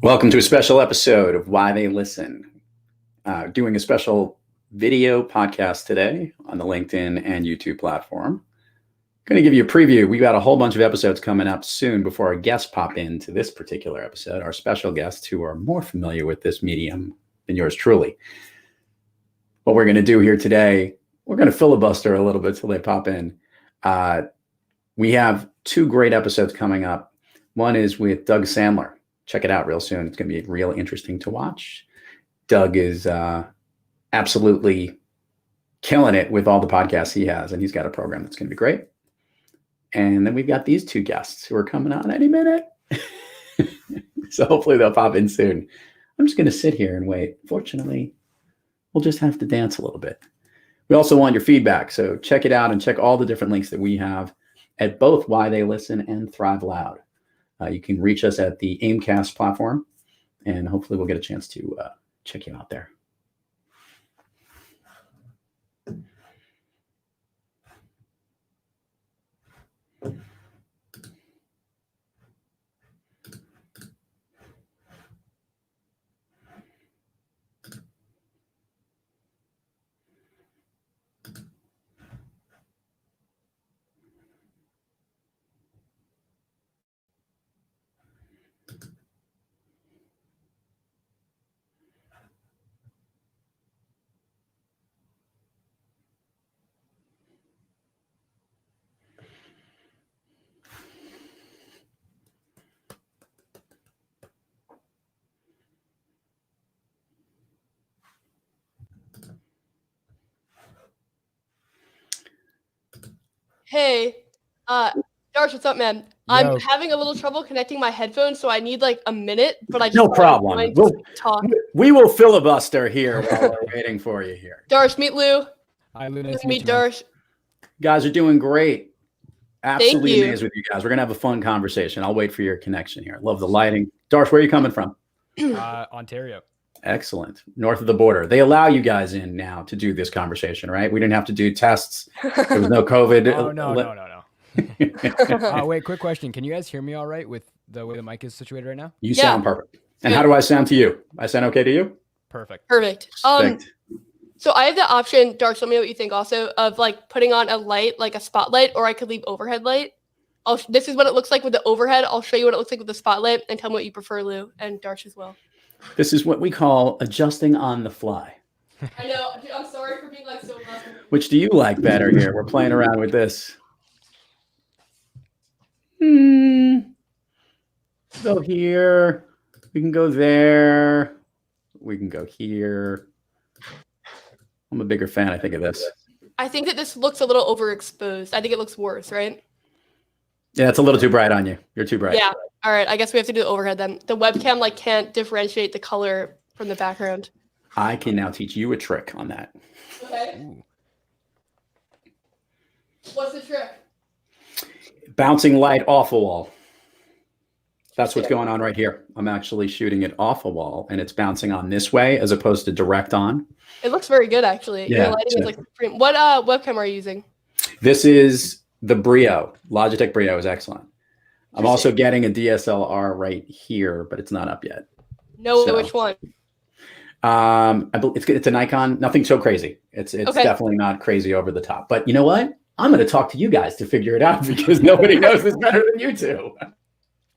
Welcome to a special episode of Why They Listen. Doing a special video podcast today on the LinkedIn and YouTube platform. Going to give you a preview. We've got a whole bunch of episodes coming up soon before our guests pop into this particular episode, our special guests who are more familiar with this medium than yours truly. What we're going to do here today, we're going to filibuster a little bit till they pop in. We have two great episodes coming up. One is with Doug Sandler. Check it out real soon. It's going to be real interesting to watch. Doug is absolutely killing it with all the podcasts he has, and he's got a program that's going to be great. And then we've got these two guests who are coming on any minute. So hopefully they'll pop in soon. I'm just going to sit here and wait. Fortunately, we'll just have to dance a little bit. We also want your feedback, so check it out and check all the different links that we have at both Why They Listen and Thrive Loud. You can reach us at the Aimcast platform, and hopefully we'll get a chance to check you out there. Hey, Darsh, what's up, man? I'm having a little trouble connecting my headphones, so I need like a minute, but I just no problem. Talk. We will filibuster here while we're waiting for you here. Darsh, meet Lou. Hi, Lou. Nice meet Darsh. You guys are doing great. Absolutely Thank you. amazed with you guys. We're going to have a fun conversation. I'll wait for your connection here. Love the lighting. Darsh, where are you coming from? Ontario. Excellent. North of the border. They allow you guys in now to do this conversation, right? We didn't have to do tests. There was no COVID. Oh, no. Wait, quick question. Can you guys hear me all right with the way the mic is situated right now? You sound perfect. And how do I sound to you? I sound okay to you? Perfect. So I have the option, Darsh, let me know what you think also, of like putting on a light, like a spotlight, or I could leave overhead light. This is what it looks like with the overhead. I'll show you what it looks like with the spotlight and tell me what you prefer, Lou, and Darsh as well. This is what we call adjusting on the fly. I know. I'm sorry for being like so rusty. Which do you like better here? We're playing around with this. Go here. We can go there. We can go here. I'm a bigger fan, I think, of this. I think that this looks a little overexposed. I think it looks worse, right? Yeah, it's a little too bright on you. You're too bright. Yeah. All right. I guess we have to do the overhead then. The webcam like can't differentiate the color from the background. I can now teach you a trick on that. Okay. Ooh. What's the trick? Bouncing light off a wall. That's what's going on right here. I'm actually shooting it off a wall, and it's bouncing on this way as opposed to direct on. It looks very good, actually. Yeah, your lighting is like supreme. What webcam are you using? This is the Brio. Logitech Brio is excellent. I'm also getting a DSLR right here, but it's not up yet. Which one? It's a Nikon. Nothing so crazy. It's definitely not crazy over the top. But you know what? I'm going to talk to you guys to figure it out because nobody knows this better than you two.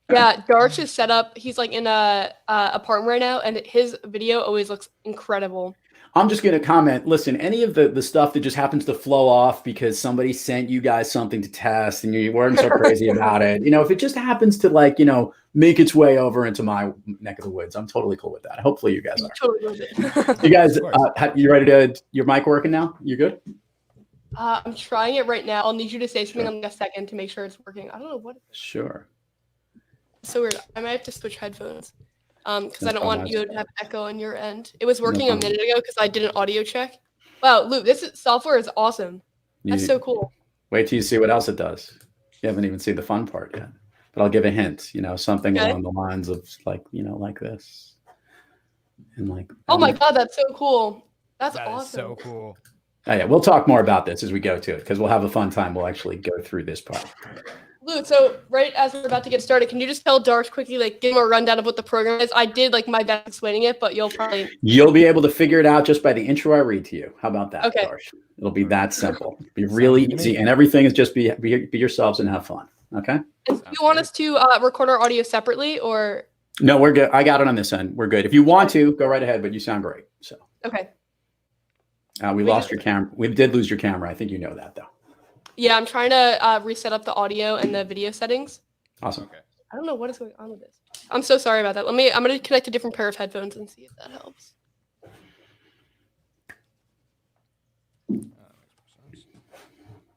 Yeah, Darsh is set up. He's like in a apartment right now, and his video always looks incredible. I'm just going to comment, listen, any of the stuff that just happens to flow off because somebody sent you guys something to test and you weren't so crazy about it. You know, if it just happens to like, you know, make its way over into my neck of the woods, I'm totally cool with that. Hopefully you guys are. Totally with it. You guys, you ready to, your mic working now? You good? I'm trying it right now. I'll need you to say something in a second to make sure it's working. I don't know what. Sure. So weird. I might have to switch headphones. Because I don't want you to have echo on your end. It was working a minute ago because I did an audio check. Wow, Lou, this software is awesome. That's so cool. Wait till you see what else it does. You haven't even seen the fun part yet. But I'll give a hint, you know, something along the lines of like, you know, like this. And like, oh my God, that's so cool. That's awesome. Is so cool. Oh, yeah, we'll talk more about this as we go to it because we'll have a fun time. We'll actually go through this part. Lou, so right as we're about to get started, can you just tell Darsh quickly, like, give him a rundown of what the program is? I did like my best explaining it, but you'll be able to figure it out just by the intro I read to you. How about that, Okay. Darsh? It'll be that simple. Be really easy, and everything is just be yourselves and have fun. Okay. And do you want us to record our audio separately, or? No, we're good. I got it on this end. We're good. If you want to, go right ahead, but you sound great. So. Okay. We lost your camera. We did lose your camera. I think you know that, though. Yeah, I'm trying to reset up the audio and the video settings. Awesome. Okay. I don't know what is going on with this. I'm so sorry about that. I'm going to connect a different pair of headphones and see if that helps.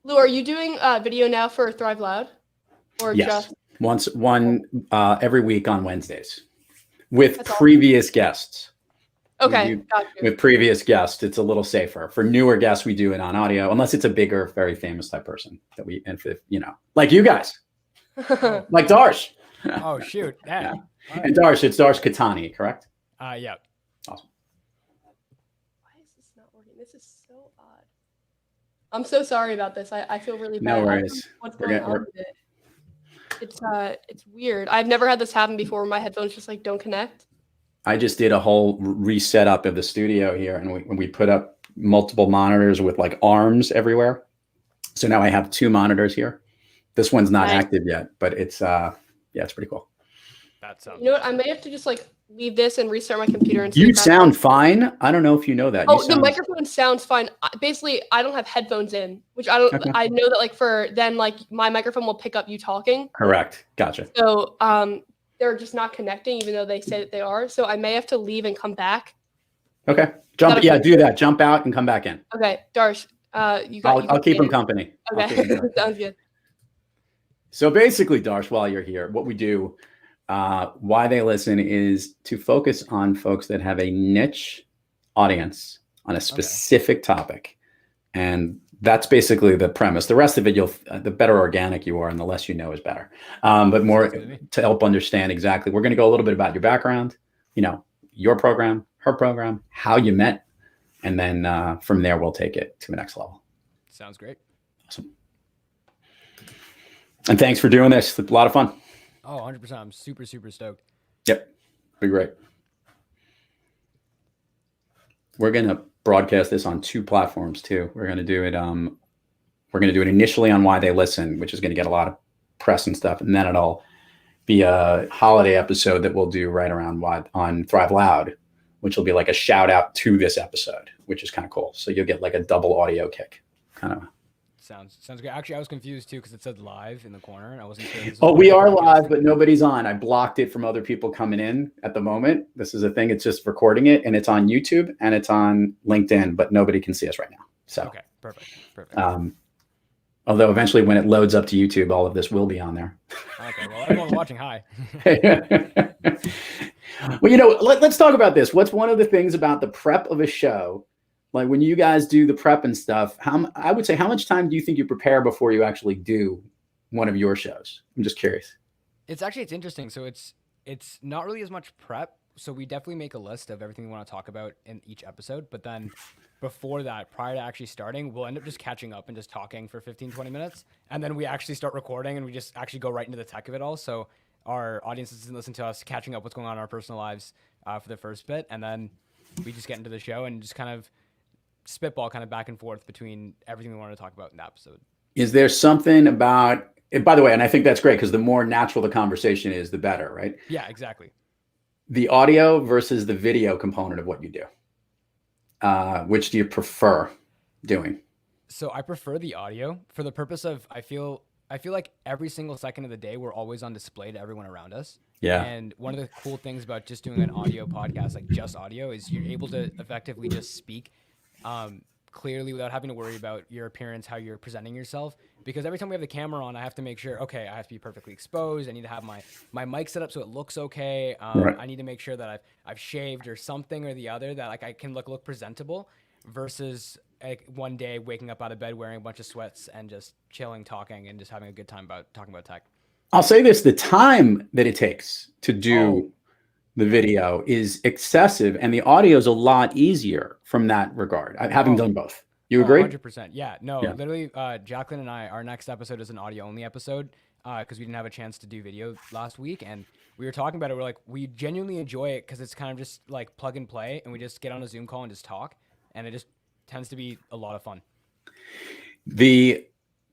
Lou, are you doing video now for Thrive Loud? Or Yes. just One every week on Wednesdays with That's previous guests. okay? Got you. With previous guests, it's a little safer. For newer guests, we do it on audio, unless it's a bigger, very famous type person that we, and if, like you guys, like Darsh. Oh shoot! Yeah. All And Darsh, it's Darsh Khithani, correct? right. Yeah. Awesome. Why is this not working? This is so odd. I'm so sorry about this. I feel really bad. No I don't know worries. what's We're going gonna- on with it? It's weird. I've never had this happen before. Where my headphones just like don't connect. I just did a whole reset up of the studio here, and we put up multiple monitors with like arms everywhere. So now I have 2 monitors here. This one's not Nice. active yet, but it's it's pretty cool. That sounds. You know what? I may have to just like leave this and restart my computer and see You if that sound helps. fine. I don't know if you know that. Oh, You the sound- microphone sounds fine. Basically, I don't have headphones in, which I don't. Okay. I know that like for then like my microphone will pick up you talking. Correct. Gotcha. So they're just not connecting, even though they say that they are. So I may have to leave and come back. Okay. Jump. That'll Yeah, be- do that. Jump out and come back in. Okay, Darsh, you got. I'll keep them company. I'll keep 'em Okay, company. sounds good. So basically, Darsh, while you're here, what we do, why they listen is to focus on folks that have a niche audience on a specific topic. And that's basically the premise. The rest of it, the better organic you are and the less you know is better. But more to help understand exactly, we're going to go a little bit about your background, your program, her program, how you met. And then from there, we'll take it to the next level. Sounds great. Awesome. And thanks for doing this. It's a lot of fun. Oh, 100%. I'm super, super stoked. Yep. Be great. We're going to broadcast this on 2 platforms too. We're going to do it. We're going to do it initially on Why They Listen, which is going to get a lot of press and stuff. And then it'll be a holiday episode that we'll do right around on Thrive Loud, which will be like a shout out to this episode, which is kind of cool. So you'll get like a double audio kick kind of. Sounds good. Actually, I was confused too because it said live in the corner, and I wasn't sure. Oh, we are live, but nobody's on. I blocked it from other people coming in at the moment. This is a thing. It's just recording it, and it's on YouTube and it's on LinkedIn, but nobody can see us right now. So Okay, perfect. Although eventually, when it loads up to YouTube, all of this will be on there. Okay, well, everyone watching, hi. Well, let's talk about this. What's one of the things about the prep of a show? Like when you guys do the prep and stuff, I would say, how much time do you think you prepare before you actually do one of your shows? I'm just curious. It's interesting. So it's not really as much prep. So we definitely make a list of everything we want to talk about in each episode. But then before that, prior to actually starting, we'll end up just catching up and just talking for 15, 20 minutes. And then we actually start recording and we just actually go right into the tech of it all. So our audiences can listen to us catching up what's going on in our personal lives for the first bit. And then we just get into the show and just kind of spitball kind of back and forth between everything we want to talk about in the episode. Is there something about it, by the way, and I think that's great because the more natural the conversation is, the better, right? Yeah, exactly. The audio versus the video component of what you do. Which do you prefer doing? So I prefer the audio for the purpose of I feel like every single second of the day we're always on display to everyone around us. Yeah. And one of the cool things about just doing an audio podcast, like just audio, is you're able to effectively just speak clearly without having to worry about your appearance, how you're presenting yourself. Because every time we have the camera on, I have to make sure, okay, I have to be perfectly exposed. I need to have my mic set up so it looks okay. Right. I need to make sure that I've shaved or something or the other, that like I can look presentable, versus like one day waking up out of bed wearing a bunch of sweats and just chilling, talking, and just having a good time talking about tech. I'll say this, the time that it takes to do the video is excessive and the audio is a lot easier from that regard. Having done both. You agree? 100%. Yeah, no, literally, Jacklyn and I, our next episode is an audio only episode. because we didn't have a chance to do video last week, and we were talking about it. We're like, we genuinely enjoy it because it's kind of just like plug and play, and we just get on a Zoom call and just talk, and it just tends to be a lot of fun. The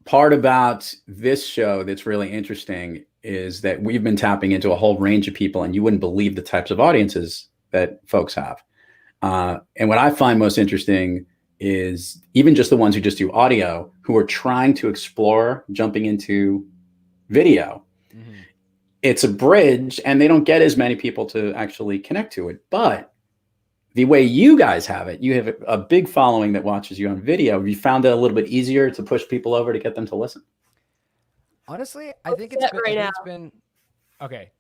part about this show that's really interesting is that we've been tapping into a whole range of people, and you wouldn't believe the types of audiences that folks have. And what I find most interesting is even just the ones who just do audio, who are trying to explore jumping into video. Mm-hmm. It's a bridge, and they don't get as many people to actually connect to it. But the way you guys have it, you have a big following that watches you on video. Have you found it a little bit easier to push people over to get them to listen? Honestly, I think it's been okay.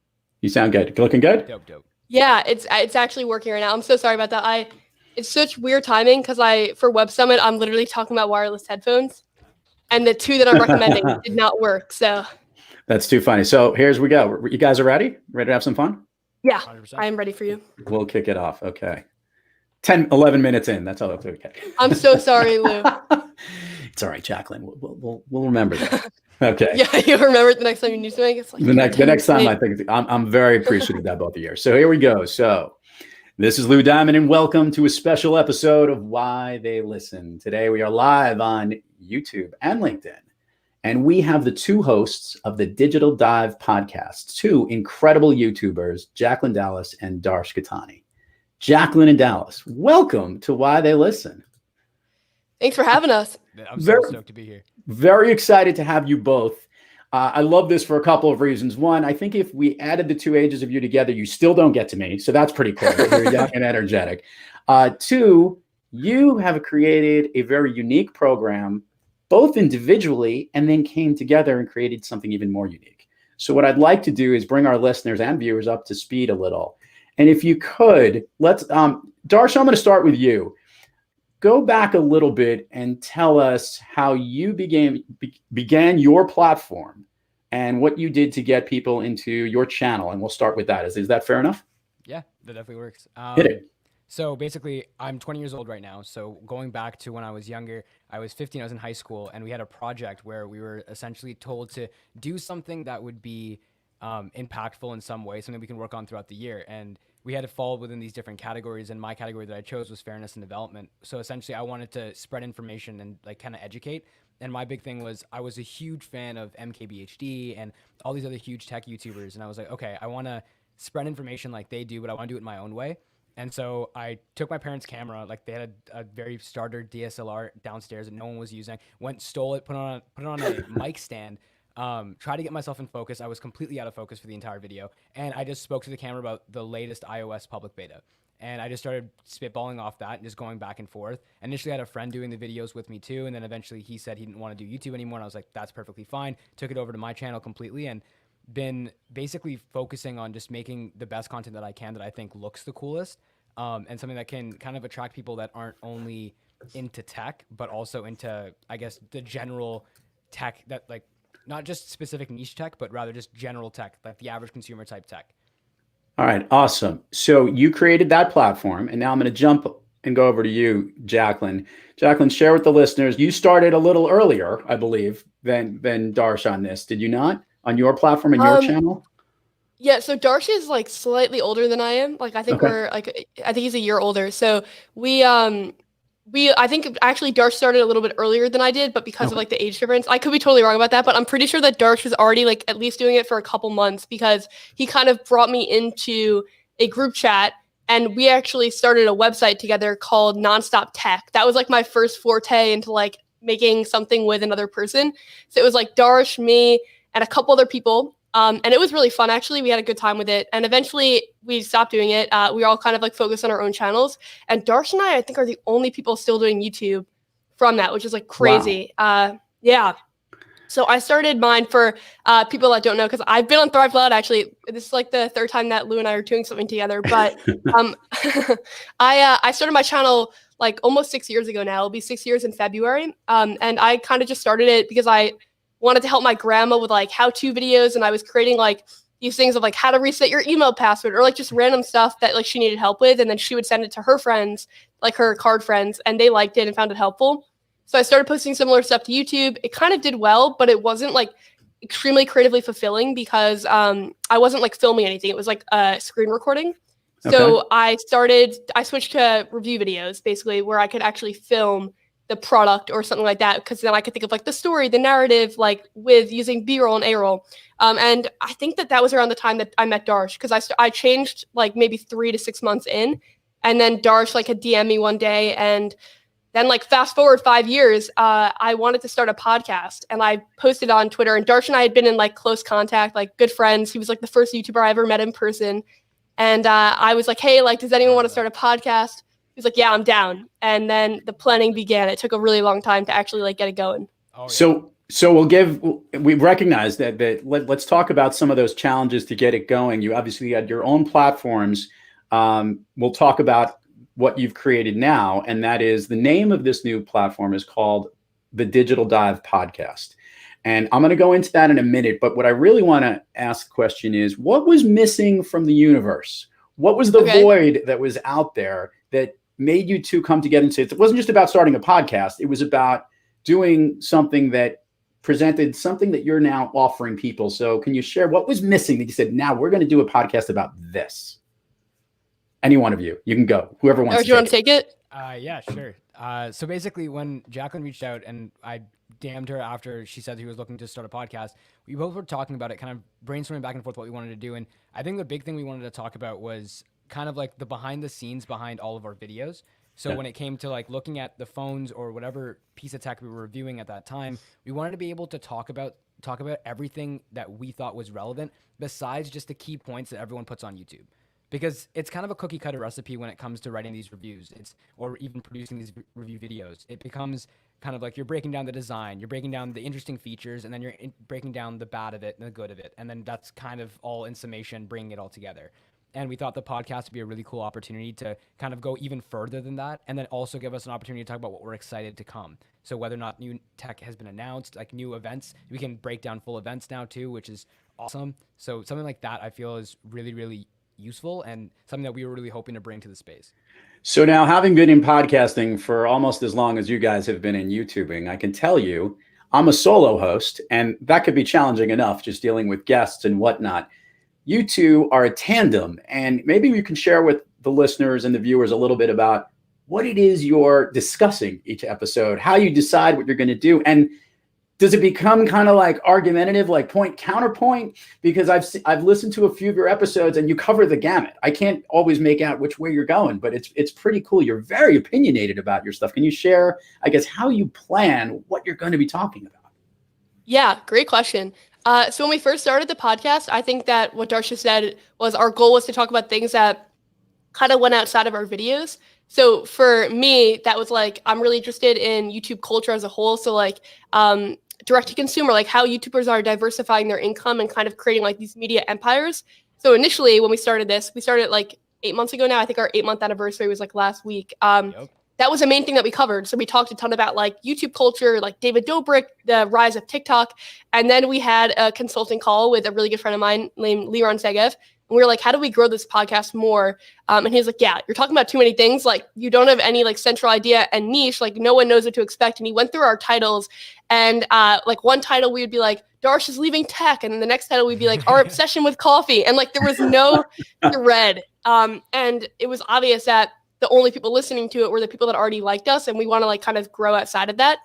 You sound good. Looking good? Dope. Yeah, it's actually working right now. I'm so sorry about that. It's such weird timing because for Web Summit, I'm literally talking about wireless headphones, and the two that I'm recommending did not work. So that's too funny. So here's we go. You guys are ready? Ready to have some fun? Yeah, 100%. I am ready for you. We'll kick it off. Okay. 10, 11 minutes in. That's all that's okay. I'm so sorry, Lou. It's all right, Jacklyn. We'll remember that. Okay. Yeah, you'll remember it the next time you need to make it. Like, the next time, I think I'm very appreciative of that both of you. So here we go. So this is Lou Diamond, and welcome to a special episode of Why They Listen. Today we are live on YouTube and LinkedIn, and we have the two hosts of the Digital Dive podcast, two incredible YouTubers, Jacklyn Dallas and Darsh Khithani. Jacklyn and Dallas, welcome to Why They Listen. Thanks for having us. I'm so stoked to be here. Very excited to have you both. I love this for a couple of reasons. One, I think if we added the two ages of you together, you still don't get to me. So that's pretty cool. You're young and energetic. Two, you have created a very unique program, both individually, and then came together and created something even more unique. So what I'd like to do is bring our listeners and viewers up to speed a little. And if you could, let's, Darsh, I'm going to start with you. Go back a little bit and tell us how you began your platform and what you did to get people into your channel. And we'll start with that. Is that fair enough? Yeah, that definitely works. Hit it. So basically, I'm 20 years old right now. So going back to when I was younger, I was 15, I was in high school, and we had a project where we were essentially told to do something that would be impactful in some way, something we can work on throughout the year. And we had to fall within these different categories, and my category that I chose was fairness and development. So essentially, I wanted to spread information and like kind of educate. And my big thing was I was a huge fan of MKBHD and all these other huge tech YouTubers. And I was like, okay, I want to spread information like they do, but I want to do it my own way. And so I took my parents' camera, like they had a very starter DSLR downstairs that no one was using, stole it, put it on a mic stand, try to get myself in focus. I was completely out of focus for the entire video. And I just spoke to the camera about the latest iOS public beta. And I just started spitballing off that and just going back and forth. Initially, I had a friend doing the videos with me too. And then eventually he said he didn't want to do YouTube anymore. And I was like, that's perfectly fine. Took it over to my channel completely and been basically focusing on just making the best content that I can that I think looks the coolest. And something that can kind of attract people that aren't only into tech, but also into, I guess, the general tech that like, not just specific niche tech, but rather just general tech, like the average consumer type tech. All right, awesome. So you created that platform, and now I'm going to jump and go over to you, Jacklyn. Jacklyn, share with the listeners. You started a little earlier, I believe, than Darsh on this. Did you not? On your platform and your channel? Yeah, so Darsh is like slightly older than I am. Like I think I think he's a year older. So I think actually Darsh started a little bit earlier than I did, but because of like the age difference, I could be totally wrong about that, but I'm pretty sure that Darsh was already like at least doing it for a couple months because he kind of brought me into a group chat and we actually started a website together called Nonstop Tech. That was like my first forte into like making something with another person. So it was like Darsh, me, and a couple other people. And it was really fun, actually. We had a good time with it. And eventually we stopped doing it. We all kind of like focused on our own channels. And Darsh and I think, are the only people still doing YouTube from that, which is like crazy. Wow. Yeah. So I started mine for people that don't know, because I've been on Thrive Loud, actually. This is like the third time that Lou and I are doing something together. But I started my channel like almost 6 years ago now. It'll be 6 years in February. And I kind of just started it because I wanted to help my grandma with like how-to videos, and I was creating like these things of like how to reset your email password or like just random stuff that like she needed help with, and then she would send it to her friends, like her card friends, and they liked it and found it helpful. So I started posting similar stuff to YouTube. It kind of did well, but it wasn't like extremely creatively fulfilling because I wasn't like filming anything. It was like a screen recording. So I switched to review videos basically where I could actually film the product or something like that, because then I could think of like the story, the narrative, like with using B-roll and A-roll. And I think that was around the time that I met Darsh, because I changed like maybe 3 to 6 months in, and then Darsh like had DM'd me one day, and then like fast forward 5 years, I wanted to start a podcast, and I posted on Twitter, and Darsh and I had been in like close contact, like good friends. He was like the first YouTuber I ever met in person. And I was like, hey, like, does anyone want to start a podcast? He was like, yeah, I'm down. And then the planning began. It took a really long time to actually like get it going. Oh, yeah. So we recognize that let's talk about some of those challenges to get it going. You obviously had your own platforms. We'll talk about what you've created now. And that is, the name of this new platform is called the Digital Dive Podcast. And I'm going to go into that in a minute. But what I really want to ask the question is, what was missing from the universe? What was the void that was out there that made you two come together and say, it wasn't just about starting a podcast. It was about doing something that presented something that you're now offering people. So can you share what was missing that you said, now we're going to do a podcast about this? Any one of you can go. Whoever wants to. You want to take it? Yeah, sure. So basically, when Jacklyn reached out and I DM'd her after she said she was looking to start a podcast, we both were talking about it, kind of brainstorming back and forth what we wanted to do. And I think the big thing we wanted to talk about was kind of like the behind the scenes behind all of our videos. So when it came to like looking at the phones or whatever piece of tech we were reviewing at that time, we wanted to be able to talk about everything that we thought was relevant besides just the key points that everyone puts on YouTube. Because it's kind of a cookie cutter recipe when it comes to writing these reviews, or even producing these review videos. It becomes kind of like you're breaking down the design, you're breaking down the interesting features, and then you're breaking down the bad of it and the good of it. And then that's kind of all in summation, bringing it all together. And we thought the podcast would be a really cool opportunity to kind of go even further than that, and then also give us an opportunity to talk about what we're excited to come. So whether or not new tech has been announced, like new events, we can break down full events now too, which is awesome. So something like that I feel is really, really useful and something that we were really hoping to bring to the space. So now, having been in podcasting for almost as long as you guys have been in YouTubing, I can tell you I'm a solo host, and that could be challenging enough, just dealing with guests and whatnot. You two are a tandem, and maybe you can share with the listeners and the viewers a little bit about what it is you're discussing each episode, how you decide what you're going to do, and does it become kind of like argumentative, like point counterpoint? Because I've listened to a few of your episodes and you cover the gamut. I can't always make out which way you're going, but it's pretty cool. You're very opinionated about your stuff. Can you share, I guess, how you plan what you're going to be talking about? Yeah, great question. So when we first started the podcast, I think that what Darsh said was our goal was to talk about things that kind of went outside of our videos. So for me, that was like, I'm really interested in YouTube culture as a whole. So like, direct to consumer, like how YouTubers are diversifying their income and kind of creating like these media empires. So initially when we started this, we started like 8 months ago now. I think our 8-month anniversary was like last week. That was the main thing that we covered. So we talked a ton about like YouTube culture, like David Dobrik, the rise of TikTok. And then we had a consulting call with a really good friend of mine named Liran Segev. And we were like, how do we grow this podcast more? And he was like, yeah, you're talking about too many things. Like you don't have any like central idea and niche, like no one knows what to expect. And he went through our titles, and like one title we would be like, Darsh is leaving tech. And then the next title we'd be like, our obsession with coffee. And like, there was no thread. And it was obvious that the only people listening to it were the people that already liked us. And we want to like kind of grow outside of that.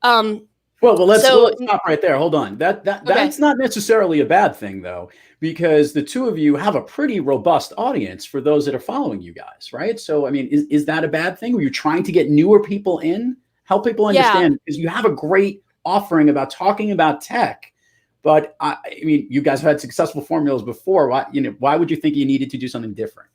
Well, let's stop right there. Hold on. That's not necessarily a bad thing, though, because the two of you have a pretty robust audience for those that are following you guys, right? So, I mean, is that a bad thing? Were you trying to get newer people in? Help people understand, because you have a great offering about talking about tech. But I mean, you guys have had successful formulas before. Why would you think you needed to do something different?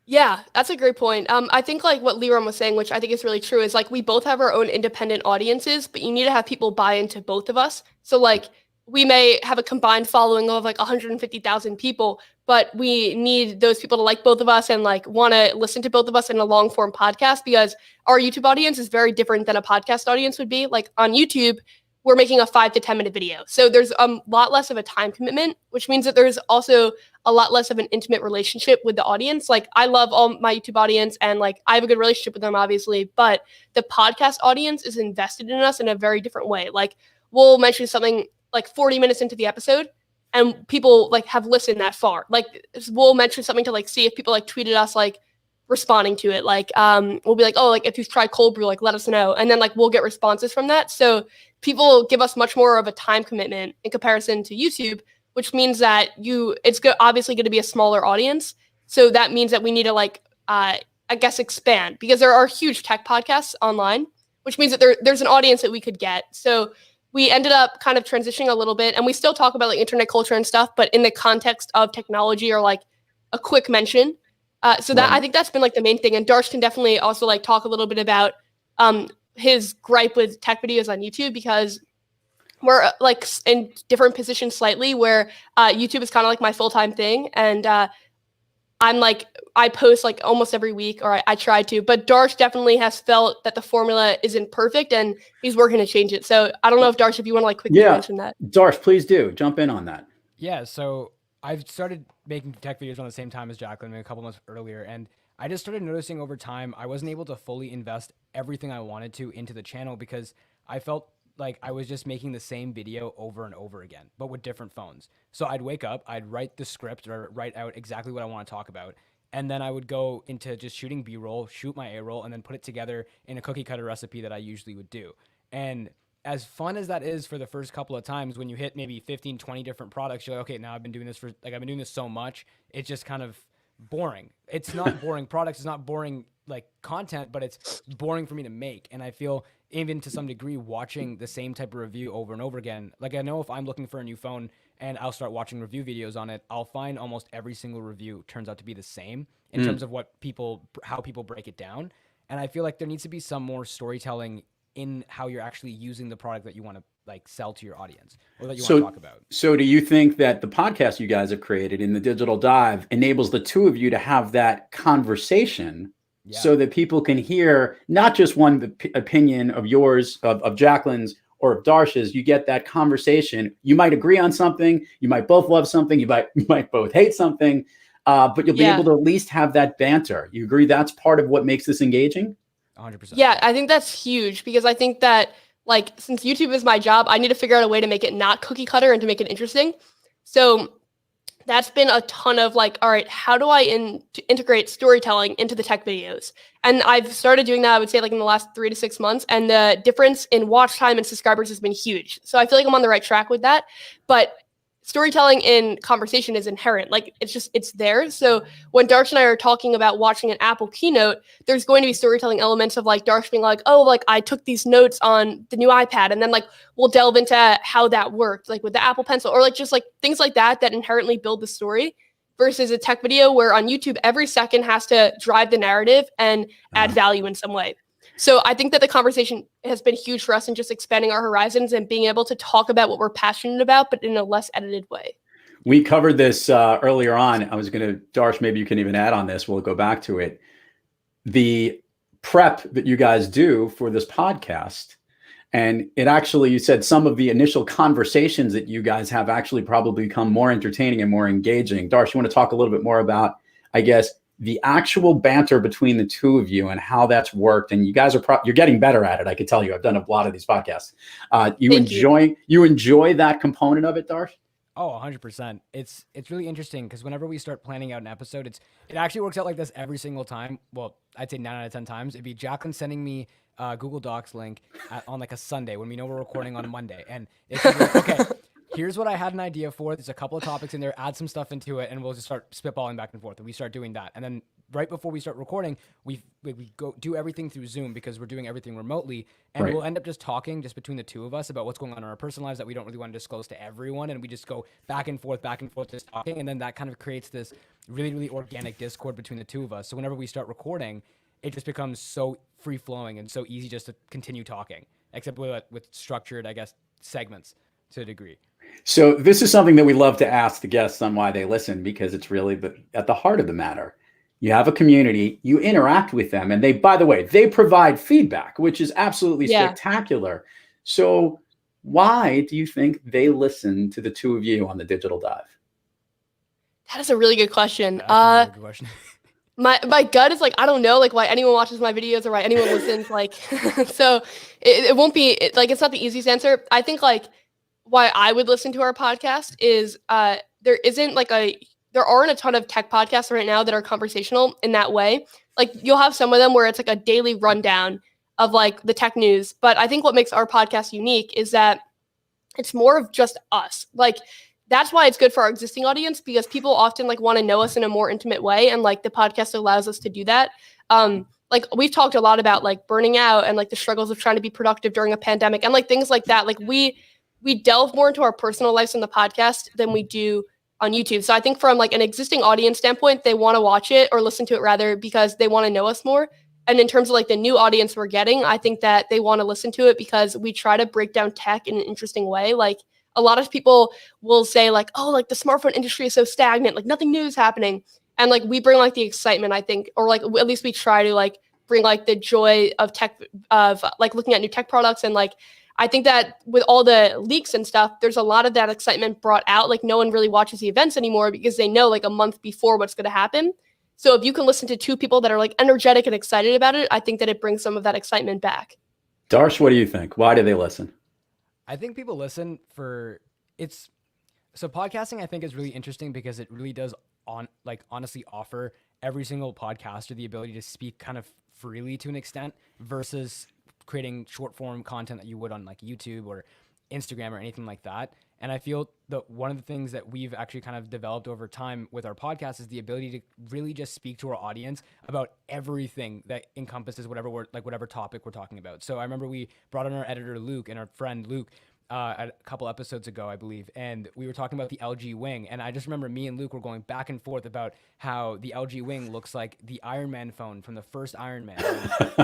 Yeah, that's a great point. I think like what Liram was saying, which I think is really true, is like we both have our own independent audiences, but you need to have people buy into both of us. So like we may have a combined following of like 150,000 people, but we need those people to like both of us and like want to listen to both of us in a long form podcast, because our YouTube audience is very different than a podcast audience would be. Like on YouTube, we're making a 5 to 10 minute video. So there's a lot less of a time commitment, which means that there's also a lot less of an intimate relationship with the audience. Like I love all my YouTube audience and like I have a good relationship with them, obviously, but the podcast audience is invested in us in a very different way. Like we'll mention something like 40 minutes into the episode and people like have listened that far. Like we'll mention something to like see if people like tweeted us like responding to it. Like we'll be like, oh, like if you've tried cold brew, like let us know. And then like we'll get responses from that. So people give us much more of a time commitment in comparison to YouTube, which means that obviously going to be a smaller audience. So that means that we need to like, I guess, expand, because there are huge tech podcasts online, which means that there's an audience that we could get. So we ended up kind of transitioning a little bit, and we still talk about like internet culture and stuff, but in the context of technology or like a quick mention. So that I think that's been like the main thing. And Darsh can definitely also like talk a little bit about his gripe with tech videos on YouTube, because we're like in different positions slightly, where YouTube is kind of like my full-time thing. And I'm like, I post like almost every week, or I try to, but Darsh definitely has felt that the formula isn't perfect and he's working to change it. So I don't know if Darsh, if you want to like quickly mention that. Darsh, please do jump in on that. Yeah. So I've started making tech videos on the same time as Jacklyn, a couple months earlier. And I just started noticing over time, I wasn't able to fully invest everything I wanted to into the channel, because I felt like I was just making the same video over and over again, but with different phones. So I'd wake up, I'd write the script or write out exactly what I want to talk about. And then I would go into just shooting B-roll, shoot my A-roll, and then put it together in a cookie cutter recipe that I usually would do. And as fun as that is for the first couple of times, when you hit maybe 15, 20 different products, you're like, okay, now I've been doing this so much, it's just kind of boring. It's not boring products, it's not boring like content, but it's boring for me to make. And I feel, even to some degree, watching the same type of review over and over again. Like I know if I'm looking for a new phone and I'll start watching review videos on it, I'll find almost every single review turns out to be the same in terms of how people break it down. And I feel like there needs to be some more storytelling in how you're actually using the product that you want to like sell to your audience, or that you want to talk about. So do you think that the podcast you guys have created in the Digital Dive enables the two of you to have that conversation? Yeah. So that people can hear not just one opinion of yours, of Jacklyn's or of Darsh's? You get that conversation. You might agree on something. You might both love something. You might both hate something, but you'll be able to at least have that banter. You agree that's part of what makes this engaging? 100%. Yeah, I think that's huge, because I think that like, since YouTube is my job, I need to figure out a way to make it not cookie cutter and to make it interesting. So that's been a ton of like, all right, how do I integrate storytelling into the tech videos? And I've started doing that, I would say, like in the last 3 to 6 months. And the difference in watch time and subscribers has been huge. So I feel like I'm on the right track with that. But storytelling in conversation is inherent. Like it's there. So when Darsh and I are talking about watching an Apple keynote, there's going to be storytelling elements of like Darsh being like, oh, like I took these notes on the new iPad. And then like we'll delve into how that worked, like with the Apple Pencil, or like just like things like that inherently build the story, versus a tech video where on YouTube, every second has to drive the narrative and add value in some way. So I think that the conversation has been huge for us in just expanding our horizons and being able to talk about what we're passionate about, but in a less edited way. We covered this earlier on. I was going to, Darsh, maybe you can even add on this. We'll go back to it. The prep that you guys do for this podcast. And it actually, you said some of the initial conversations that you guys have actually probably become more entertaining and more engaging. Darsh, you want to talk a little bit more about, I guess, the actual banter between the two of you and how that's worked? And you guys are you're getting better at it. I can tell you. I've done a lot of these podcasts. You enjoy that component of it, Darsh? Oh, 100%. It's really interesting, because whenever we start planning out an episode, it actually works out like this every single time. Well, I'd say 9 out of 10 times. It'd be Jacklyn sending me a Google Docs link on like a Sunday when we know we're recording on a Monday. And it's like, okay, here's what I had an idea for. There's a couple of topics in there, add some stuff into it, and we'll just start spitballing back and forth. And we start doing that. And then right before we start recording, we go do everything through Zoom, because we're doing everything remotely. And we'll end up just talking just between the two of us about what's going on in our personal lives that we don't really want to disclose to everyone. And we just go back and forth, just talking. And then that kind of creates this really, really organic Discord between the two of us. So whenever we start recording, it just becomes so free flowing and so easy just to continue talking, except with structured, I guess, segments to a degree. So this is something that we love to ask the guests on why they listen, because it's really at the heart of the matter. You have a community, you interact with them, and by the way, they provide feedback, which is absolutely spectacular. So why do you think they listen to the two of you on the Digital Dive? That is a really good question. That's a really good question. My gut is like, I don't know, like why anyone watches my videos or why anyone listens, like, so it won't be like, it's not the easiest answer. I think like why I would listen to our podcast is there aren't a ton of tech podcasts right now that are conversational in that way. Like you'll have some of them where it's like a daily rundown of like the tech news. But I think what makes our podcast unique is that it's more of just us. Like that's why it's good for our existing audience, because people often like want to know us in a more intimate way. And like the podcast allows us to do that. Like we've talked a lot about like burning out and like the struggles of trying to be productive during a pandemic and like things like that. Like we delve more into our personal lives on the podcast than we do on YouTube. So I think from like an existing audience standpoint, they want to watch it or listen to it rather because they want to know us more. And in terms of like the new audience we're getting, I think that they want to listen to it because we try to break down tech in an interesting way. Like a lot of people will say like, oh, like the smartphone industry is so stagnant, like nothing new is happening. And like we bring like the excitement, I think, or like at least we try to like bring like the joy of tech, of like looking at new tech products. And like I think that with all the leaks and stuff, there's a lot of that excitement brought out. Like no one really watches the events anymore because they know like a month before what's going to happen. So if you can listen to two people that are like energetic and excited about it, I think that it brings some of that excitement back. Darsh, what do you think? Why do they listen? I think people listen for so podcasting I think is really interesting because it really does honestly offer every single podcaster the ability to speak kind of freely to an extent versus creating short form content that you would on like YouTube or Instagram or anything like that. And I feel that one of the things that we've actually kind of developed over time with our podcast is the ability to really just speak to our audience about everything that encompasses whatever topic we're talking about. So I remember we brought on our editor Luke and our friend Luke a couple episodes ago, I believe, and we were talking about the LG Wing. And I just remember me and Luke were going back and forth about how the LG Wing looks like the Iron Man phone from the first Iron Man.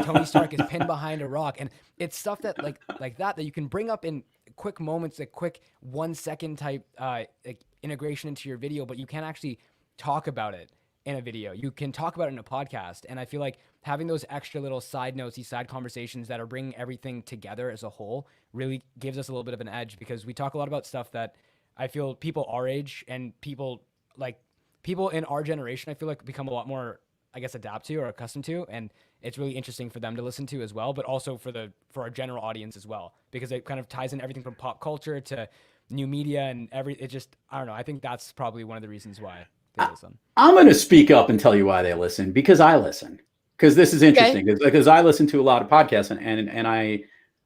Tony Stark is pinned behind a rock, and it's stuff that like that you can bring up in quick moments, like quick 1 second type like integration into your video, but you can't actually talk about it in a video. You can talk about it in a podcast. And I feel like having those extra little side notes, these side conversations that are bringing everything together as a whole really gives us a little bit of an edge, because we talk a lot about stuff that I feel people our age and people in our generation, I feel like become a lot more, I guess, adapt to or accustomed to. And it's really interesting for them to listen to as well, but also for our general audience as well, because it kind of ties in everything from pop culture to new media and I don't know. I think that's probably one of the reasons why they listen. I'm going to speak up and tell you why they listen, because I listen. Because this is interesting. Okay. Because I listen to a lot of podcasts and I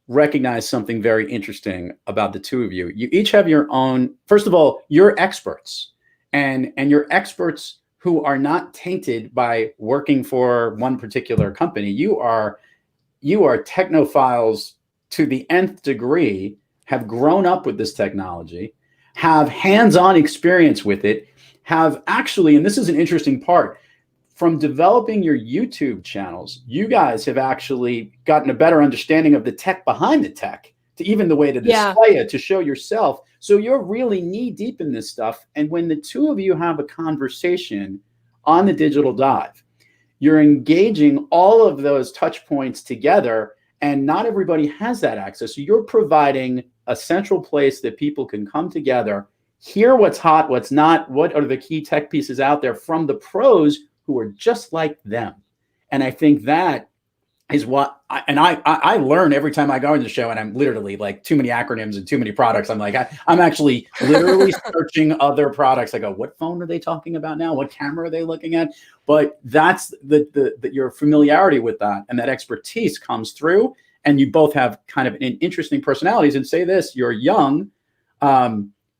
recognize something very interesting about the two of you. You each have your own. First of all, you're experts, and you're experts who are not tainted by working for one particular company. You are technophiles to the nth degree, have grown up with this technology, have hands-on experience with it, have actually, and this is an interesting part, from developing your YouTube channels, you guys have actually gotten a better understanding of the tech behind the tech, to even the way to display it, to show yourself. So you're really knee deep in this stuff. And when the two of you have a conversation on the digital dive, you're engaging all of those touch points together, and not everybody has that access. So you're providing a central place that people can come together, hear what's hot, what's not, what are the key tech pieces out there from the pros who are just like them. And I think that is what I learn every time I go on the show, and I'm literally like too many acronyms and too many products. I'm like, I'm actually literally searching other products. I go, what phone are they talking about now? What camera are they looking at? But that's your familiarity with that, and that expertise comes through, and you both have kind of an interesting personalities. And say this, you're young.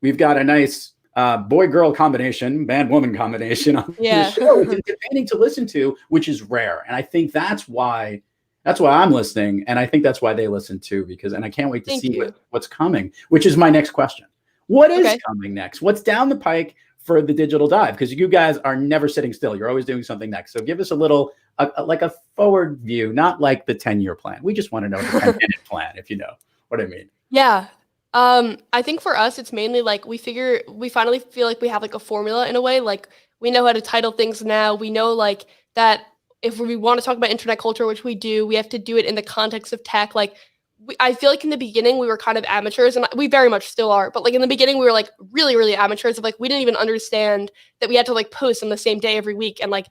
We've got a nice boy-girl combination, man-woman combination on the show, which is entertaining to listen to, which is rare. And I think that's why I'm listening. And I think that's why they listen too, and I can't wait to see what's coming, which is my next question. What is coming next? What's down the pike for the digital dive? Because you guys are never sitting still. You're always doing something next. So give us a little, like a forward view, not like the 10-year plan. We just want to know the 10-minute plan, if you know what I mean. Yeah. I think for us, it's mainly like we finally feel like we have like a formula in a way. Like we know how to title things now. We know like that if we want to talk about internet culture, which we do, we have to do it in the context of tech. Like I feel like in the beginning we were kind of amateurs, and we very much still are. But like in the beginning we were like really, really amateurs of like, we didn't even understand that we had to like post on the same day every week. And like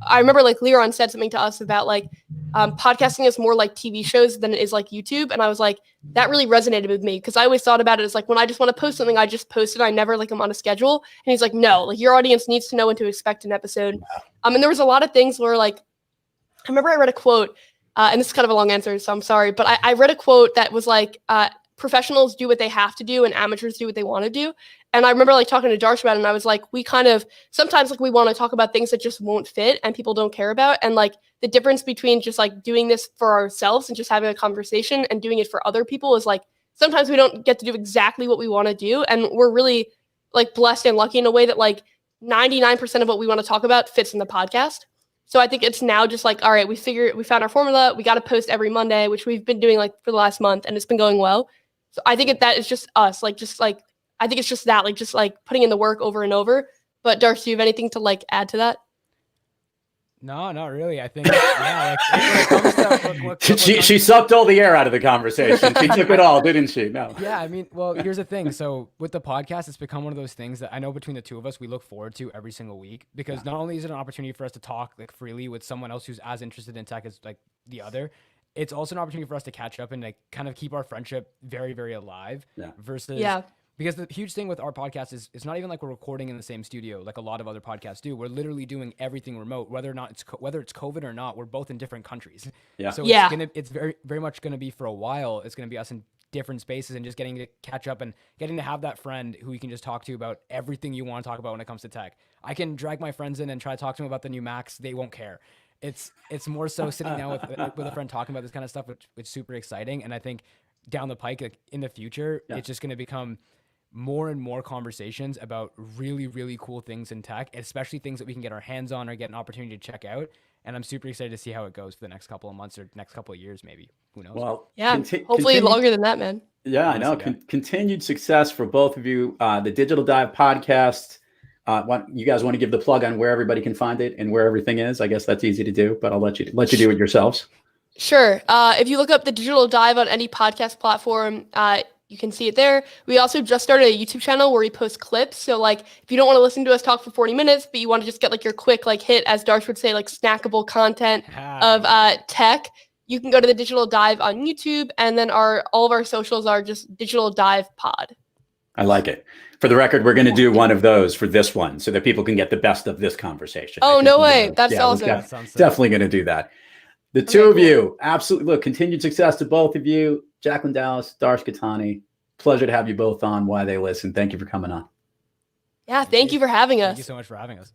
I remember like Leron said something to us about like podcasting is more like TV shows than it is like YouTube. And I was like, that really resonated with me because I always thought about it as like when I just want to post something, I just post it. I never like am on a schedule. And he's like, no, like your audience needs to know when to expect an episode. And there was a lot of things where like, I remember I read a quote, and this is kind of a long answer, so I'm sorry, but I read a quote that was like, professionals do what they have to do and amateurs do what they want to do. And I remember like talking to Darsh about it, and I was like, we kind of sometimes like we want to talk about things that just won't fit and people don't care about. And like the difference between just like doing this for ourselves and just having a conversation and doing it for other people is like sometimes we don't get to do exactly what we want to do. And we're really like blessed and lucky in a way that like 99% of what we want to talk about fits in the podcast. So I think it's now just like, all right, we found our formula. We got to post every Monday, which we've been doing like for the last month, and it's been going well. So I think that is just us, I think it's just that, like, just like putting in the work over and over. But Darsh, do you have anything to like add to that? No, not really. I think, yeah, like, when it comes to she sucked all the air out of the conversation. She took it all, didn't she? No. Yeah, I mean, well, here's the thing. So with the podcast, it's become one of those things that I know between the two of us, we look forward to every single week because not only is it an opportunity for us to talk like freely with someone else who's as interested in tech as like the other, it's also an opportunity for us to catch up and like kind of keep our friendship very, very alive versus because the huge thing with our podcast is it's not even like we're recording in the same studio like a lot of other podcasts do. We're literally doing everything remote, whether it's COVID or not. We're both in different countries. Yeah. So it's very, very much gonna be for a while. It's gonna be us in different spaces and just getting to catch up and getting to have that friend who you can just talk to about everything you want to talk about when it comes to tech. I can drag my friends in and try to talk to them about the new Macs. They won't care. It's more so sitting down with a friend talking about this kind of stuff, which is super exciting. And I think down the pike, like in the future, it's just going to become more and more conversations about really, really cool things in tech, especially things that we can get our hands on or get an opportunity to check out. And I'm super excited to see how it goes for the next couple of months or next couple of years, maybe. Who knows? Well, hopefully longer than that, man. Yeah, I know. Continued success for both of you. The Digital Dive podcast. You guys want to give the plug on where everybody can find it and where everything is? I guess that's easy to do, but I'll let you do it yourselves. Sure. If you look up the Digital Dive on any podcast platform, you can see it there. We also just started a YouTube channel where we post clips. So like if you don't want to listen to us talk for 40 minutes, but you want to just get like your quick like hit, as Darsh would say, like snackable content of tech, you can go to the Digital Dive on YouTube, and then all of our socials are just Digital Dive Pod. I like it. For the record, we're going to do one of those for this one so that people can get the best of this conversation. Oh, no way. That's awesome. Definitely going to do that. The two of you, absolutely. Look, continued success to both of you. Jacklyn Dallas, Darsh Khithani. Pleasure to have you both on Why They Listen. Thank you for coming on. Yeah, thank you for having us. Thank you so much for having us.